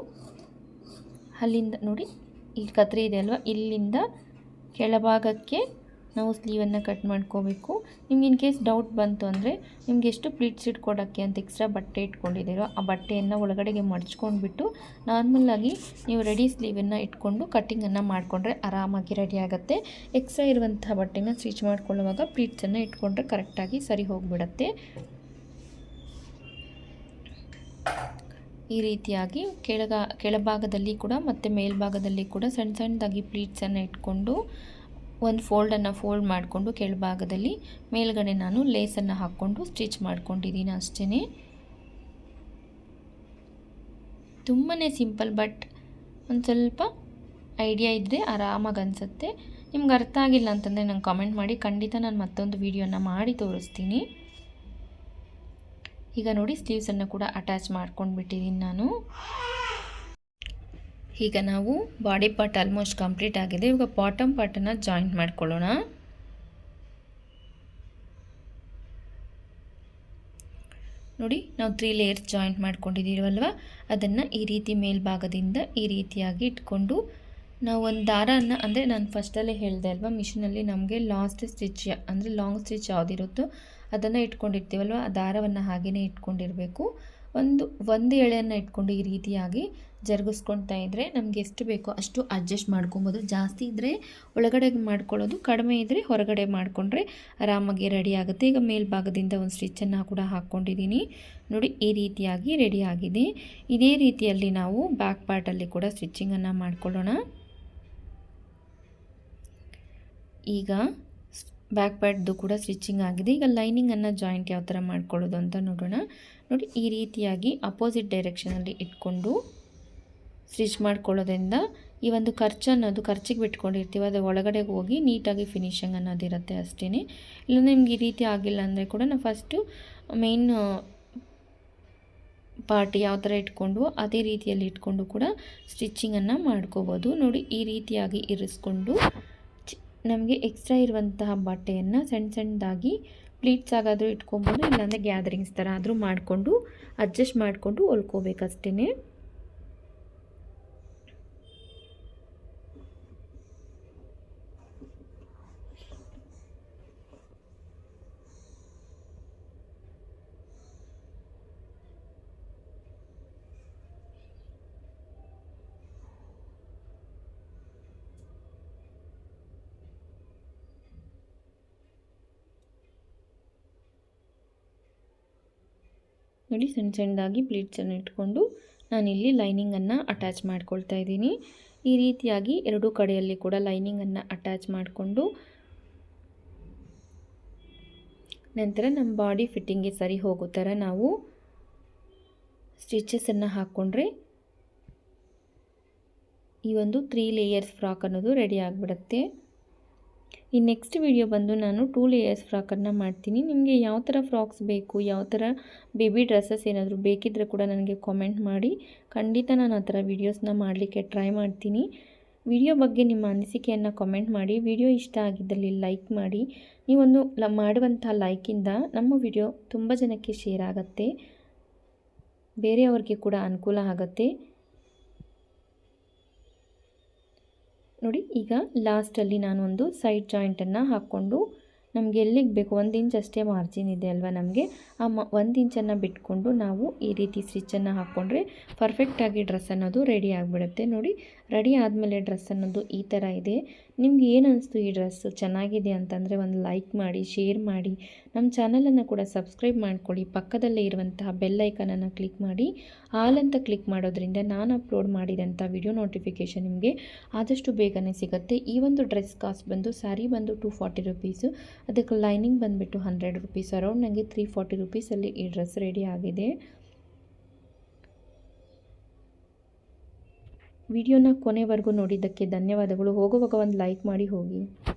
ಅಲ್ಲಿಂದ ನೋಡಿ, ಈ ಕತ್ರಿ ಇದೆ ಅಲ್ವ, ಇಲ್ಲಿಂದ ಕೆಳಭಾಗಕ್ಕೆ ನಾವು ಸ್ಲೀವನ್ನು ಕಟ್ ಮಾಡ್ಕೋಬೇಕು. ನಿಮ್ಗೆ ಇನ್ ಕೇಸ್ ಡೌಟ್ ಬಂತು ಅಂದರೆ ನಿಮ್ಗೆ ಎಷ್ಟು ಪ್ಲೀಟ್ಸ್ ಇಟ್ಕೊಡೋಕ್ಕೆ ಅಂತ ಎಕ್ಸ್ಟ್ರಾ ಬಟ್ಟೆ ಇಟ್ಕೊಂಡಿದ್ದೀರೋ ಆ ಬಟ್ಟೆಯನ್ನು ಒಳಗಡೆಗೆ ಮಡ್ಚ್ಕೊಂಡ್ಬಿಟ್ಟು ನಾರ್ಮಲಾಗಿ ನೀವು ರೆಡಿ ಸ್ಲೀವನ್ನು ಇಟ್ಕೊಂಡು ಕಟ್ಟಿಂಗನ್ನು ಮಾಡಿಕೊಂಡ್ರೆ ಆರಾಮಾಗಿ ರೆಡಿ ಆಗುತ್ತೆ. ಎಕ್ಸ್ಟ್ರಾ ಇರುವಂಥ ಬಟ್ಟೆನ ಸ್ಟಿಚ್ ಮಾಡ್ಕೊಳ್ಳುವಾಗ ಪ್ಲೀಟ್ಸನ್ನು ಇಟ್ಕೊಂಡ್ರೆ ಕರೆಕ್ಟಾಗಿ ಸರಿ ಹೋಗಿಬಿಡತ್ತೆ. ಈ ರೀತಿಯಾಗಿ ಕೆಳಭಾಗದಲ್ಲಿ ಕೂಡ ಮತ್ತು ಮೇಲ್ಭಾಗದಲ್ಲಿ ಕೂಡ ಸಣ್ಣ ಸಣ್ಣದಾಗಿ ಪ್ಲೀಟ್ಸನ್ನು ಇಟ್ಕೊಂಡು ಒಂದು ಫೋಲ್ಡನ್ನು ಫೋಲ್ಡ್ ಮಾಡಿಕೊಂಡು ಕೆಳಭಾಗದಲ್ಲಿ ಮೇಲ್ಗಡೆ ನಾನು ಲೇಸನ್ನು ಹಾಕ್ಕೊಂಡು ಸ್ಟಿಚ್ ಮಾಡ್ಕೊಂಡಿದ್ದೀನಿ ಅಷ್ಟೇ. ತುಂಬಾ ಸಿಂಪಲ್, ಬಟ್ ಒಂದು ಸ್ವಲ್ಪ ಐಡಿಯಾ ಇದ್ದರೆ ಆರಾಮಾಗಿ ಅನಿಸುತ್ತೆ. ನಿಮ್ಗೆ ಅರ್ಥ ಆಗಿಲ್ಲ ಅಂತಂದರೆ ನಂಗೆ ಕಾಮೆಂಟ್ ಮಾಡಿ, ಖಂಡಿತ ನಾನು ಮತ್ತೊಂದು ವಿಡಿಯೋನ ಮಾಡಿ ತೋರಿಸ್ತೀನಿ. ಈಗ ನೋಡಿ, ಸ್ಲೀವ್ಸನ್ನು ಕೂಡ ಅಟ್ಯಾಚ್ ಮಾಡ್ಕೊಂಡು ಬಿಟ್ಟಿದ್ದೀನಿ ನಾನು. ಈಗ ನಾವು ಬಾಡಿ ಪಾರ್ಟ್ ಆಲ್ಮೋಸ್ಟ್ ಕಂಪ್ಲೀಟ್ ಆಗಿದೆ. ಇವಾಗ ಬಾಟಮ್ ಪಾರ್ಟನ್ನು ಜಾಯಿಂಟ್ ಮಾಡ್ಕೊಳ್ಳೋಣ. ನೋಡಿ, ನಾವು 3 ಲೇಯರ್ಸ್ ಜಾಯಿಂಟ್ ಮಾಡ್ಕೊಂಡಿದ್ದೀವಲ್ವ, ಅದನ್ನು ಈ ರೀತಿ ಮೇಲ್ಭಾಗದಿಂದ ಈ ರೀತಿಯಾಗಿ ಇಟ್ಕೊಂಡು ನಾವು ಒಂದು ದಾರನ, ಅಂದರೆ ನಾನು ಫಸ್ಟಲ್ಲೇ ಹೇಳಿದೆ ಅಲ್ವಾ, ಮಿಷಿನಲ್ಲಿ ನಮಗೆ ಲಾಸ್ಟ್ ಸ್ಟಿಚ್ ಅಂದರೆ ಲಾಂಗ್ ಸ್ಟಿಚ್ ಯಾವುದಿರುತ್ತೋ ಅದನ್ನು ಇಟ್ಕೊಂಡಿರ್ತೀವಲ್ವ, ಆ ದಾರವನ್ನು ಹಾಗೆಯೇ ಇಟ್ಕೊಂಡಿರಬೇಕು. ಒಂದು ಎಳೆಯನ್ನು ಇಟ್ಕೊಂಡು ಈ ರೀತಿಯಾಗಿ ಜರುಗಿಸ್ಕೊಳ್ತಾ ಇದ್ದರೆ ನಮಗೆ ಎಷ್ಟು ಬೇಕೋ ಅಷ್ಟು ಅಡ್ಜಸ್ಟ್ ಮಾಡ್ಕೊಬೋದು. ಜಾಸ್ತಿ ಇದ್ದರೆ ಒಳಗಡೆ ಮಾಡ್ಕೊಳ್ಳೋದು, ಕಡಿಮೆ ಇದ್ದರೆ ಹೊರಗಡೆ ಮಾಡಿಕೊಂಡ್ರೆ ಆರಾಮಾಗಿ ರೆಡಿ ಆಗುತ್ತೆ. ಈಗ ಮೇಲ್ಭಾಗದಿಂದ ಒಂದು ಸ್ಟಿಚ್ಚನ್ನು ಕೂಡ ಹಾಕ್ಕೊಂಡಿದ್ದೀನಿ. ನೋಡಿ, ಈ ರೀತಿಯಾಗಿ ರೆಡಿ ಆಗಿದೆ. ಇದೇ ರೀತಿಯಲ್ಲಿ ನಾವು ಬ್ಯಾಕ್ ಪಾರ್ಟಲ್ಲಿ ಕೂಡ ಸ್ಟಿಚ್ಚಿಂಗನ್ನು ಮಾಡ್ಕೊಳ್ಳೋಣ. ಈಗ ಬ್ಯಾಕ್ ಪಾರ್ಟ್ದು ಕೂಡ ಸ್ಟಿಚ್ಚಿಂಗ್ ಆಗಿದೆ. ಈಗ ಲೈನಿಂಗನ್ನು ಜಾಯಿಂಟ್ ಯಾವ ಥರ ಮಾಡ್ಕೊಳ್ಳೋದು ಅಂತ ನೋಡೋಣ. ನೋಡಿ, ಈ ರೀತಿಯಾಗಿ ಅಪೋಸಿಟ್ ಡೈರೆಕ್ಷನಲ್ಲಿ ಇಟ್ಕೊಂಡು ಸ್ಟಿಚ್ ಮಾಡ್ಕೊಳ್ಳೋದ್ರಿಂದ ಈ ಒಂದು ಖರ್ಚು ಅನ್ನೋದು ಖರ್ಚಿಗೆ ಬಿಟ್ಕೊಂಡಿರ್ತೀವಿ, ಅದು ಒಳಗಡೆ ಹೋಗಿ ನೀಟಾಗಿ ಫಿನಿಶಿಂಗ್ ಅನ್ನೋದಿರುತ್ತೆ ಅಷ್ಟೇ. ಇಲ್ಲ ನಿಮ್ಗೆ ಈ ರೀತಿ ಆಗಿಲ್ಲ ಅಂದರೆ ಕೂಡ ನಾವು ಫಸ್ಟು ಮೇನ್ ಪಾರ್ಟ್ ಯಾವ ಥರ ಇಟ್ಕೊಂಡು ಅದೇ ರೀತಿಯಲ್ಲಿ ಇಟ್ಕೊಂಡು ಕೂಡ ಸ್ಟಿಚ್ಚಿಂಗನ್ನು ಮಾಡ್ಕೋಬೋದು. ನೋಡಿ, ಈ ರೀತಿಯಾಗಿ ಇರಿಸ್ಕೊಂಡು ನಮಗೆ ಎಕ್ಸ್ಟ್ರಾ ಇರುವಂತಹ ಬಟ್ಟೆಯನ್ನು ಸಣ್ಣದಾಗಿ ಪ್ಲೀಟ್ಸ್ ಆಗಾದರೂ ಇಟ್ಕೊಬೋದು, ಇಲ್ಲಾಂದರೆ ಗ್ಯಾದರಿಂಗ್ಸ್ ಥರ ಆದರೂ ಮಾಡಿಕೊಂಡು ಅಡ್ಜಸ್ಟ್ ಮಾಡಿಕೊಂಡು ಹೊಲ್ಕೋಬೇಕಷ್ಟೇ. ನೋಡಿ, ಸಣ್ಣದಾಗಿ ಪ್ಲೀಟ್ಸನ್ನು ಇಟ್ಕೊಂಡು ನಾನಿಲ್ಲಿ ಲೈನಿಂಗನ್ನು ಅಟ್ಯಾಚ್ ಮಾಡ್ಕೊಳ್ತಾ ಇದ್ದೀನಿ. ಈ ರೀತಿಯಾಗಿ ಎರಡೂ ಕಡೆಯಲ್ಲಿ ಕೂಡ ಲೈನಿಂಗನ್ನು ಅಟ್ಯಾಚ್ ಮಾಡಿಕೊಂಡು ನಂತರ ನಮ್ಮ ಬಾಡಿ ಫಿಟ್ಟಿಂಗ್ಗೆ ಸರಿ ಹೋಗೋ ಥರ ನಾವು ಸ್ಟಿಚಸನ್ನು ಹಾಕ್ಕೊಂಡ್ರೆ ಈ ಒಂದು 3 ಲೇಯರ್ಸ್ ಫ್ರಾಕ್ ಅನ್ನೋದು ರೆಡಿ ಆಗಿಬಿಡುತ್ತೆ. ಈ ನೆಕ್ಸ್ಟ್ ವಿಡಿಯೋ ಬಂದು ನಾನು 2 ಲೇಯರ್ಸ್ ಫ್ರಾಕನ್ನು ಮಾಡ್ತೀನಿ. ನಿಮಗೆ ಯಾವ ಥರ ಫ್ರಾಕ್ಸ್ ಬೇಕು, ಯಾವ ಥರ ಬೇಬಿ ಡ್ರೆಸ್ಸಸ್ ಏನಾದರೂ ಬೇಕಿದ್ದರೆ ಕೂಡ ನನಗೆ ಕಾಮೆಂಟ್ ಮಾಡಿ. ಖಂಡಿತ ನಾನು ಆ ಥರ ವೀಡಿಯೋಸ್ನ ಮಾಡಲಿಕ್ಕೆ ಟ್ರೈ ಮಾಡ್ತೀನಿ. ವಿಡಿಯೋ ಬಗ್ಗೆ ನಿಮ್ಮ ಅನಿಸಿಕೆಯನ್ನು ಕಾಮೆಂಟ್ ಮಾಡಿ. ವಿಡಿಯೋ ಇಷ್ಟ ಆಗಿದ್ದಲ್ಲಿ ಲೈಕ್ ಮಾಡಿ. ನೀವೊಂದು ಮಾಡುವಂಥ ಲೈಕಿಂದ ನಮ್ಮ ವಿಡಿಯೋ ತುಂಬ ಜನಕ್ಕೆ ಶೇರ್ ಆಗುತ್ತೆ, ಬೇರೆಯವ್ರಿಗೆ ಕೂಡ ಅನುಕೂಲ ಆಗುತ್ತೆ. ನೋಡಿ, ಈಗ ಲಾಸ್ಟಲ್ಲಿ ನಾನು ಒಂದು ಸೈಡ್ ಜಾಯಿಂಟನ್ನು ಹಾಕ್ಕೊಂಡು ನಮಗೆ ಎಲ್ಲಿಗೆ ಬೇಕು 1 ಇಂಚ್ ಅಷ್ಟೇ ಮಾರ್ಜಿನ್ ಇದೆ ಅಲ್ವಾ, ನಮಗೆ ಆ 1 ಇಂಚನ್ನು ಬಿಟ್ಕೊಂಡು ನಾವು ಈ ರೀತಿ ಸ್ಟಿಚ್ಚನ್ನು ಹಾಕ್ಕೊಂಡ್ರೆ ಪರ್ಫೆಕ್ಟಾಗಿ ಡ್ರೆಸ್ ಅನ್ನೋದು ರೆಡಿ ಆಗಿಬಿಡುತ್ತೆ. ನೋಡಿ, ರೆಡಿ ಆದಮೇಲೆ ಡ್ರೆಸ್ ಅನ್ನೋದು ಈ ಥರ ಇದೆ. ನಿಮ್ಗೆ ಏನು ಅನಿಸ್ತು ಈ ಡ್ರೆಸ್ಸು ಚೆನ್ನಾಗಿದೆ ಅಂತಂದರೆ ಒಂದು ಲೈಕ್ ಮಾಡಿ, ಶೇರ್ ಮಾಡಿ, ನಮ್ಮ ಚಾನಲನ್ನು ಕೂಡ ಸಬ್ಸ್ಕ್ರೈಬ್ ಮಾಡ್ಕೊಳ್ಳಿ. ಪಕ್ಕದಲ್ಲೇ ಇರುವಂತಹ ಬೆಲ್ ಐಕನನ್ನು ಕ್ಲಿಕ್ ಮಾಡಿ, ಆಲ್ ಅಂತ ಕ್ಲಿಕ್ ಮಾಡೋದ್ರಿಂದ ನಾನು ಅಪ್ಲೋಡ್ ಮಾಡಿದಂಥ ವಿಡಿಯೋ ನೋಟಿಫಿಕೇಷನ್ ನಿಮಗೆ ಆದಷ್ಟು ಬೇಗನೆ ಸಿಗುತ್ತೆ. ಈ ಒಂದು ಡ್ರೆಸ್ ಕಾಸ್ಟ್ ಬಂದು ಸ್ಯಾರಿ ಬಂದು 240 ರುಪೀಸು, ಅದಕ್ಕೆ ಲೈನಿಂಗ್ ಬಂದುಬಿಟ್ಟು 100 ರುಪೀಸ್. ಅರೌಂಡ್ ನನಗೆ 340 ರುಪೀಸಲ್ಲಿ ಈ ಡ್ರೆಸ್ ರೆಡಿ ಆಗಿದೆ. ವಿಡಿಯೋನ ಕೊನೆವರೆಗೂ ನೋಡಿದ್ದಕ್ಕೆ ಧನ್ಯವಾದಗಳು. ಹೋಗುವಾಗ ಒಂದು ಲೈಕ್ ಮಾಡಿ ಹೋಗಿ.